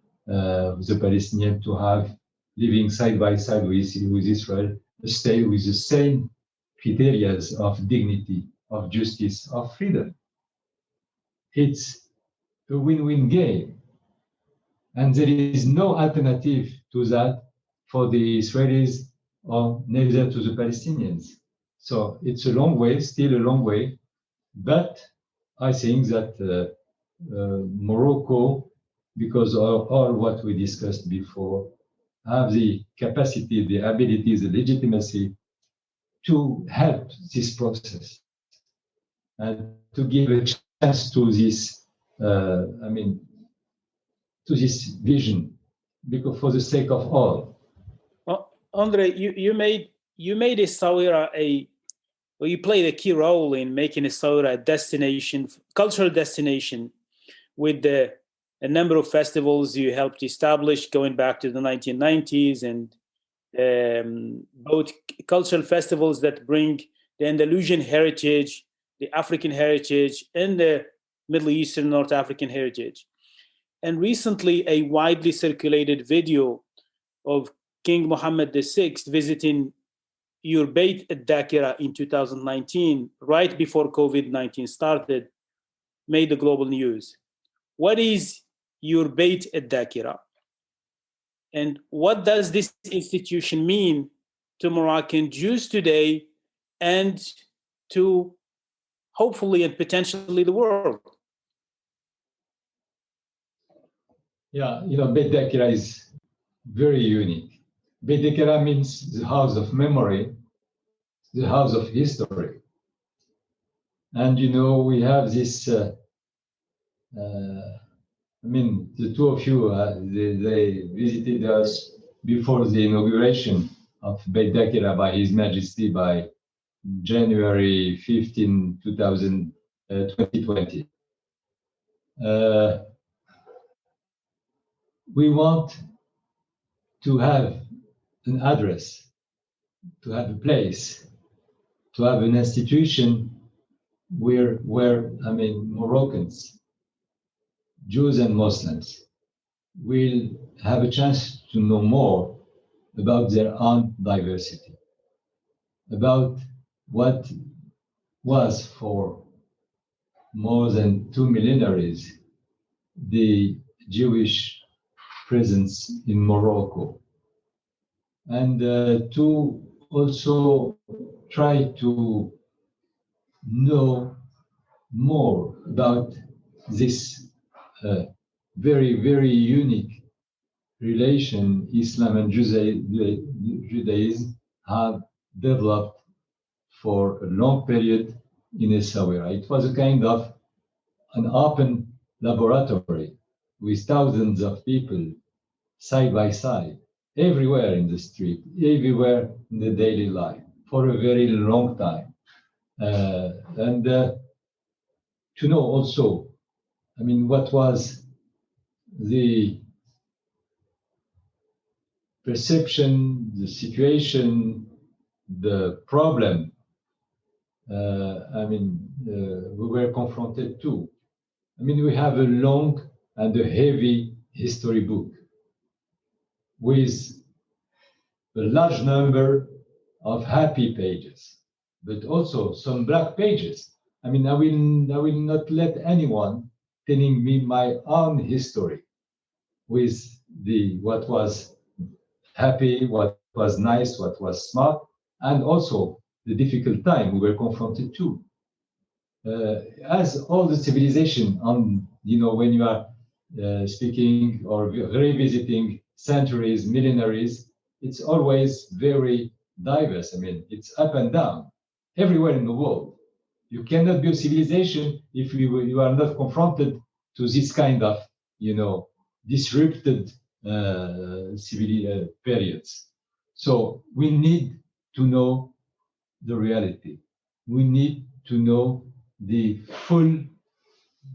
to have living side by side with Israel, a state with the same criteria of dignity, of justice, of freedom. It's a win-win game. And there is no alternative to that for the Israelis or neither to the Palestinians. So it's a long way, still a long way. But I think that Morocco, because of all what we discussed before, have the capacity, the ability, the legitimacy to help this process and to give a chance to this, to this vision, because for the sake of all. Well, André, you made Essaouira you played a key role in making Essaouira a destination, cultural destination, with a number of festivals you helped establish going back to the 1990s, and both cultural festivals that bring the Andalusian heritage, the African heritage, and the Middle Eastern North African heritage. And recently, a widely circulated video of King Mohammed VI visiting your Beit al-Dakira in 2019, right before COVID-19 started, made the global news. What is your Beit al-Dakira? And what does this institution mean to Moroccan Jews today and to hopefully and potentially the world? Yeah, Beit al-Dakira is very unique. Beit al-Dakira means the house of memory, the house of history. And we have this, the two of you, they visited us before the inauguration of Beit al-Dakira by His Majesty by January 15, 2020. We want to have an address, to have a place, to have an institution where Moroccans, Jews and Muslims will have a chance to know more about their own diversity, about what was for more than 2 millenniaries the Jewish presence in Morocco, and to also try to know more about this very, very unique relation Islam and Judaism have developed for a long period in Essaouira. It was a kind of an open laboratory with thousands of people side by side, everywhere in the street, everywhere in the daily life, for a very long time. And to know also, I mean, what was the perception, the situation, the problem, we were confronted to. I mean, we have a long and a heavy history book with a large number of happy pages, but also some black pages. I mean, I will not let anyone telling me my own history with what was happy, what was nice, what was smart, and also the difficult time we were confronted to. As all the civilization when you are speaking or revisiting centuries, millenaries, it's always very diverse. I mean, it's up and down everywhere in the world. You cannot build civilization if you are not confronted to this kind of, disrupted periods. So we need to know the reality. We need to know the full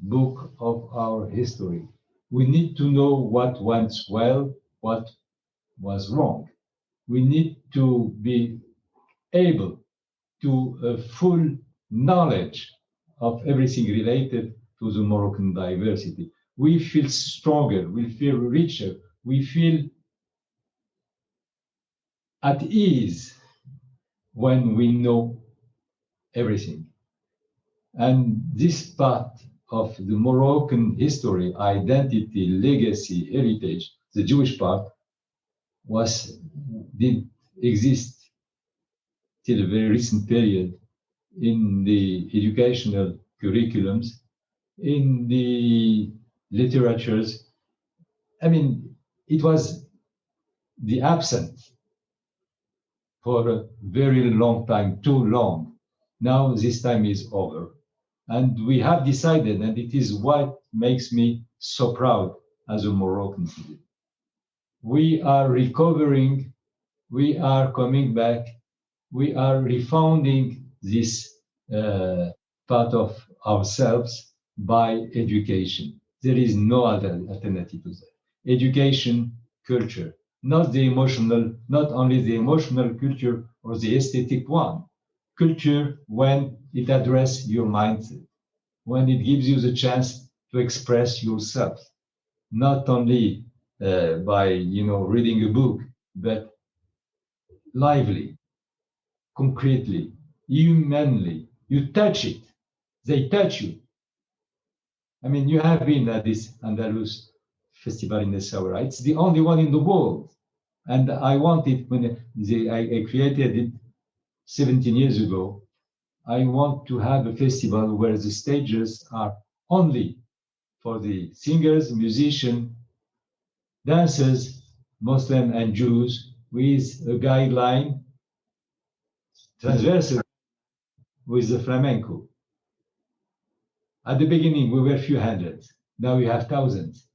book of our history. We need to know what went well, what was wrong. We need to be able to a full knowledge of everything related to the Moroccan diversity. We feel stronger, we feel richer, we feel at ease when we know everything. And this part of the Moroccan history, identity, legacy, heritage, the Jewish part, did exist till a very recent period in the educational curriculums, in the literatures. I mean, it was the absent for a very long time, too long. Now this time is over. And we have decided, and it is what makes me so proud as a Moroccan citizen. We are recovering, we are coming back, we are refounding this part of ourselves by education. There is no other alternative to that. Education, culture, not only the emotional culture or the aesthetic one. Culture when it addresses your mindset, when it gives you the chance to express yourself, not only by reading a book, but lively, concretely, humanly. You touch it, they touch you. I mean, you have been at this Andalus festival in Essaouira. It's the only one in the world, and I wanted when I created it 17 years ago. I want to have a festival where the stages are only for the singers, musicians, dancers, Muslim and Jews, with a guideline transversal with the flamenco. At the beginning, we were a few hundreds. Now we have thousands,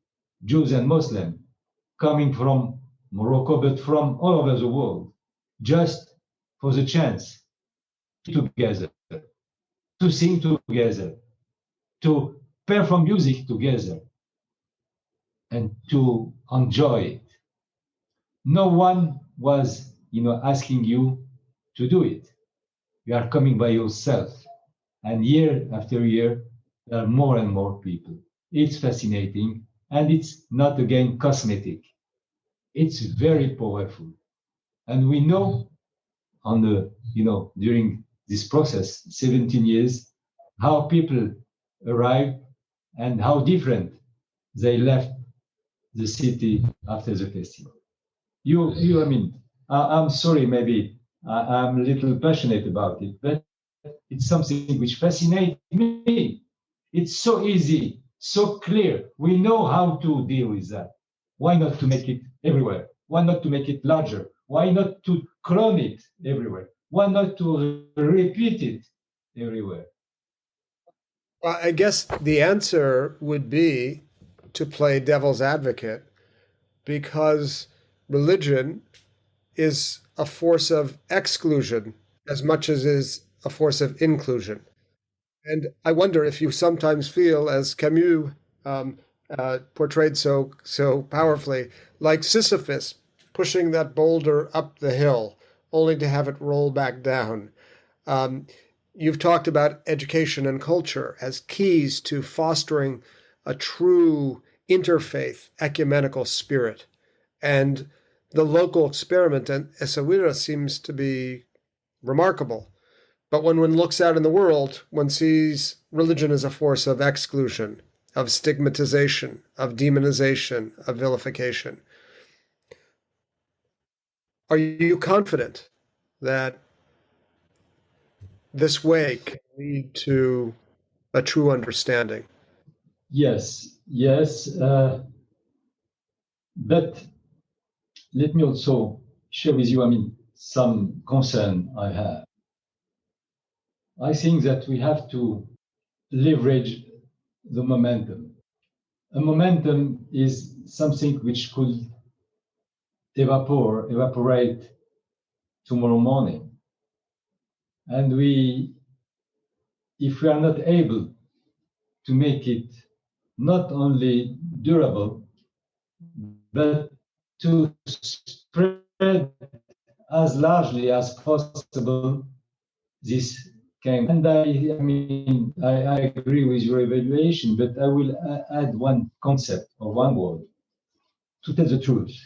Jews and Muslims, coming from Morocco, but from all over the world, just for the chance together, to sing together, to perform music together, and to enjoy it. No one was, asking you to do it. You are coming by yourself. And year after year, there are more and more people. It's fascinating, and it's not, again, cosmetic. It's very powerful. And we know during this process, 17 years, how people arrived and how different they left the city after the festival. I'm sorry, maybe I'm a little passionate about it, but it's something which fascinates me. It's so easy so clear. We know how to deal with that. Why not to make it everywhere? Why not to make it larger? Why not to clone it everywhere? Why not to repeat it everywhere? I guess the answer would be to play devil's advocate, because religion is a force of exclusion as much as is a force of inclusion. And I wonder if you sometimes feel, as Camus portrayed so powerfully, like Sisyphus pushing that boulder up the hill, only to have it roll back down. You've talked about education and culture as keys to fostering a true interfaith ecumenical spirit. And the local experiment in Essaouira seems to be remarkable. But when one looks out in the world, one sees religion as a force of exclusion, of stigmatization, of demonization, of vilification. Are you confident that this way can lead to a true understanding? Yes. But let me also share with you, some concern I have. I think that we have to leverage the momentum. A momentum is something which could evaporate tomorrow morning. And if we are not able to make it not only durable, but to spread as largely as possible this kind. And I agree with your evaluation, but I will add one concept or one word: to tell the truth,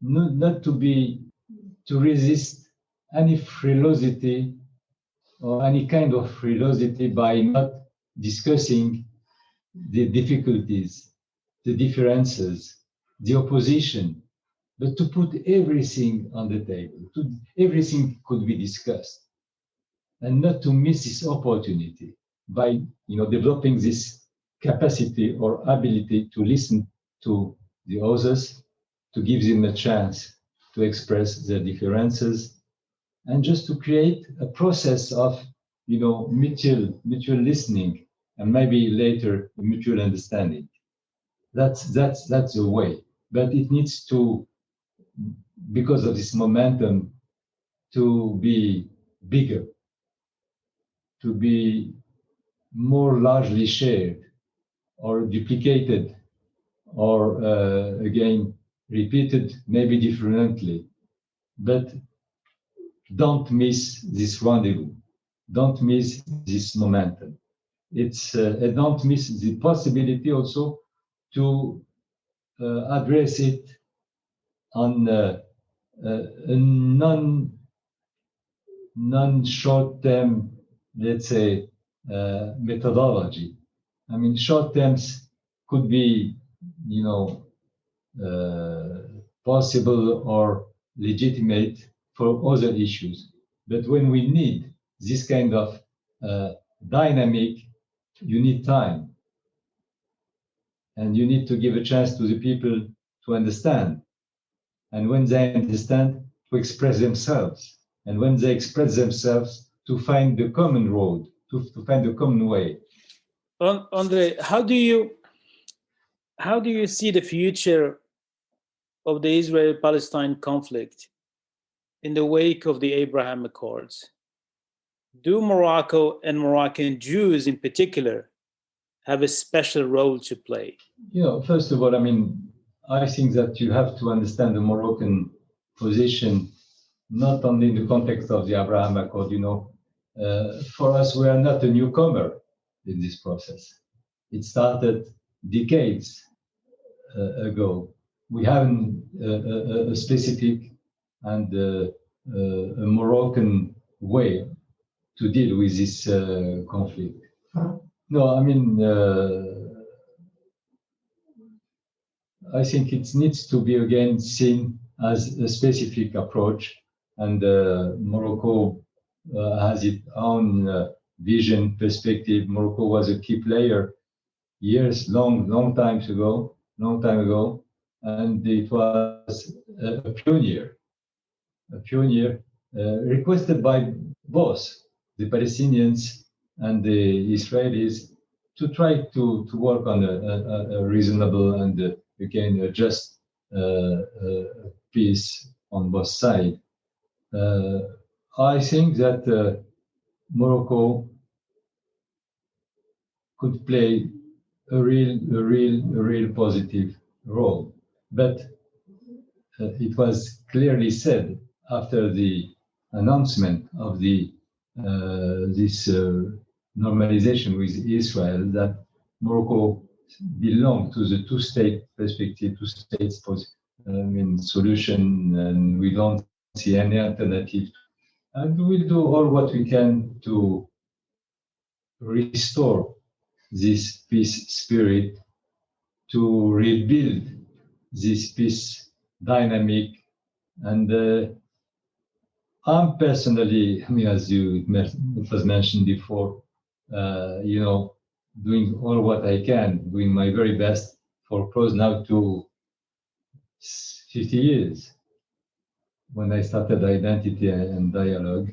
not to resist any frilosity or any kind of frilosity by not discussing the difficulties, the differences, the opposition, but to put everything on the table. Everything could be discussed, and not to miss this opportunity by developing this capacity or ability to listen to the others, to give them a chance to express their differences, and just to create a process of mutual listening, and maybe later mutual understanding. That's the way. But it needs to, because of this momentum, to be bigger, to be more largely shared or duplicated, or again repeated, maybe differently. But don't miss this rendezvous. Don't miss this momentum. Don't miss the possibility also to address it on a non-short-term, let's say, methodology. Short terms could be, possible or legitimate for other issues. But when we need this kind of dynamic, you need time. And you need to give a chance to the people to understand. And when they understand, to express themselves. And when they express themselves, to find the common road, to find the common way. André, how do you see the future of the Israel-Palestine conflict in the wake of the Abraham Accords? Do Morocco and Moroccan Jews in particular have a special role to play? First of all, I think that you have to understand the Moroccan position not only in the context of the Abraham Accord. For us, we are not a newcomer in this process. It started decades ago. We have a specific and a Moroccan way to deal with this conflict. No, I think it needs to be again seen as a specific approach, and Morocco has its own vision, perspective. Morocco was a key player years, long time ago, and it was a pioneer requested by both the Palestinians and the Israelis to try to work on a reasonable and again a just peace on both sides. I think that Morocco could play a real positive role, but it was clearly said after the announcement of this normalization with Israel that Morocco belonged to the two-state perspective, two-state solution, and we don't see any alternative. And we'll do all what we can to restore this peace spirit, to rebuild this peace dynamic. And I'm personally, as it was mentioned before, doing all what I can, doing my very best for close now to 50 years when I started Identity and Dialogue.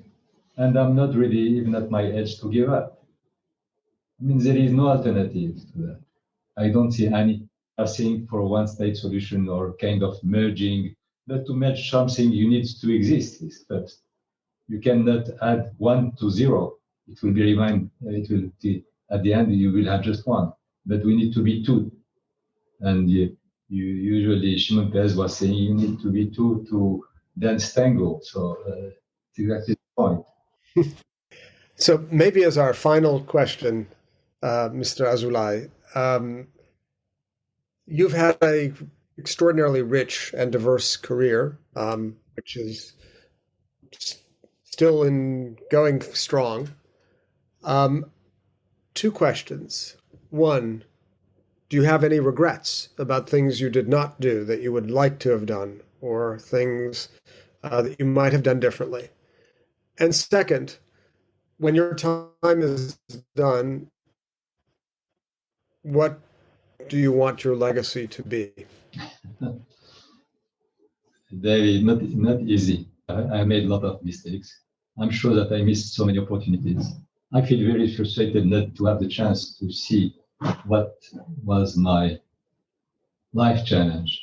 And I'm not really even at my age to give up. There is no alternative to that. I don't see any asking for a one-state solution or kind of merging. But to merge something, you need to exist first. You cannot add 1 to 0. It will be at the end you will have just one. But we need to be two. And you usually Shimon Peres was saying you need to be two to dance tango. So it's exactly the point. So maybe as our final question, Mr. Azoulay, you've had an extraordinarily rich and diverse career, which is still going strong. Two questions. One, do you have any regrets about things you did not do that you would like to have done, or things that you might have done differently? And second, when your time is done, what do you want your legacy to be? David, not easy. I made a lot of mistakes. I'm sure that I missed so many opportunities. I feel very frustrated not to have the chance to see what was my life challenge,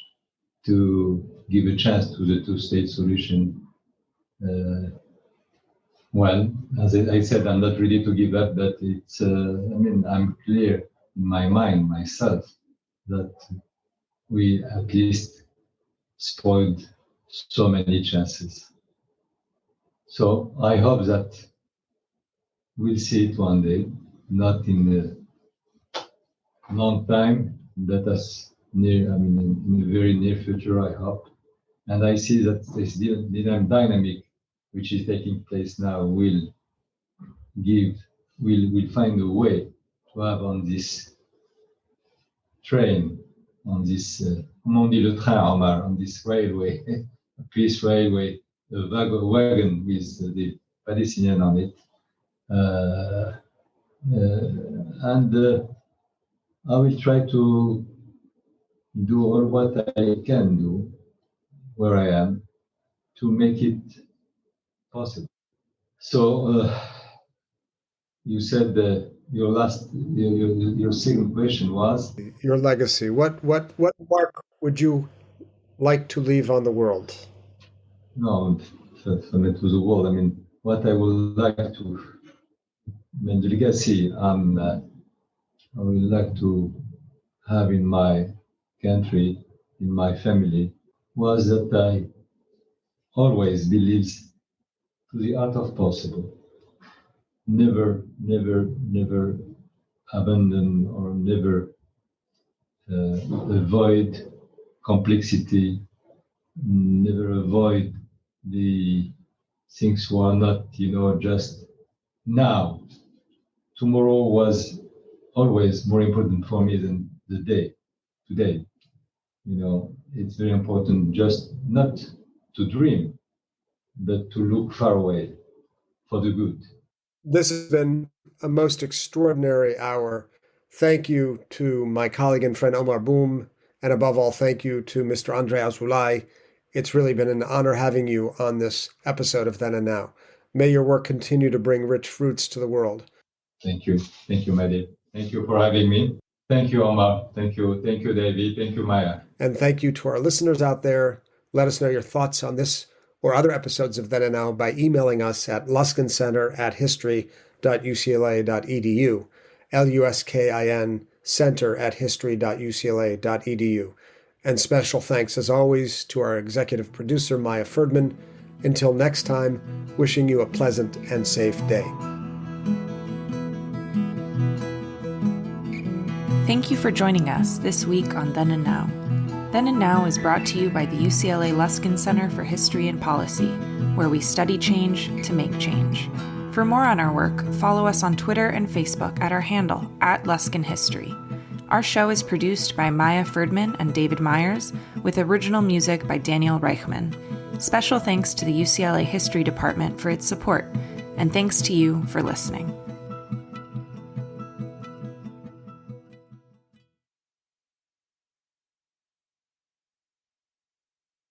to give a chance to the two-state solution. Well, as I said, I'm not ready to give up, but it's, I'm clear in my mind, myself, that we at least spoiled so many chances. So I hope that we'll see it one day, not in a long time, but as near, in a very near future, I hope. And I see that this dynamic which is taking place now will find a way to have on this train, on this, comment on dit le train, Aomar, on this railway, peace railway, a wagon with the Palestinian on it. And I will try to do all what I can do where I am to make it possible. So you said your second question was your legacy. What mark would you like to leave on the world? No, to the world. What I would like to, the legacy I would like to have in my country, in my family, was that I always believed to the art of possible. Never abandon or never avoid complexity, never avoid the things who are not, just now. Tomorrow was always more important for me than the day, today. It's very important just not to dream, but to look far away for the good. This has been a most extraordinary hour. Thank you to my colleague and friend Aomar Boum, and above all, thank you to Mr. André Azoulay. It's really been an honor having you on this episode of Then and Now. May your work continue to bring rich fruits to the world. Thank you. Thank you, Mehdi. Thank you for having me. Thank you, Omar. Thank you. Thank you, David. Thank you, Maya. And thank you to our listeners out there. Let us know your thoughts on this or other episodes of Then and Now by emailing us at luskinCenter@history.ucla.edu, LUSKIN center@history.ucla.edu. And special thanks, as always, to our executive producer, Maya Ferdman. Until next time, wishing you a pleasant and safe day. Thank you for joining us this week on Then and Now. Then and Now is brought to you by the UCLA Luskin Center for History and Policy, where we study change to make change. For more on our work, follow us on Twitter and Facebook at our handle, @LuskinHistory. Our show is produced by Maya Ferdman and David Myers, with original music by Daniel Reichman. Special thanks to the UCLA History Department for its support, and thanks to you for listening.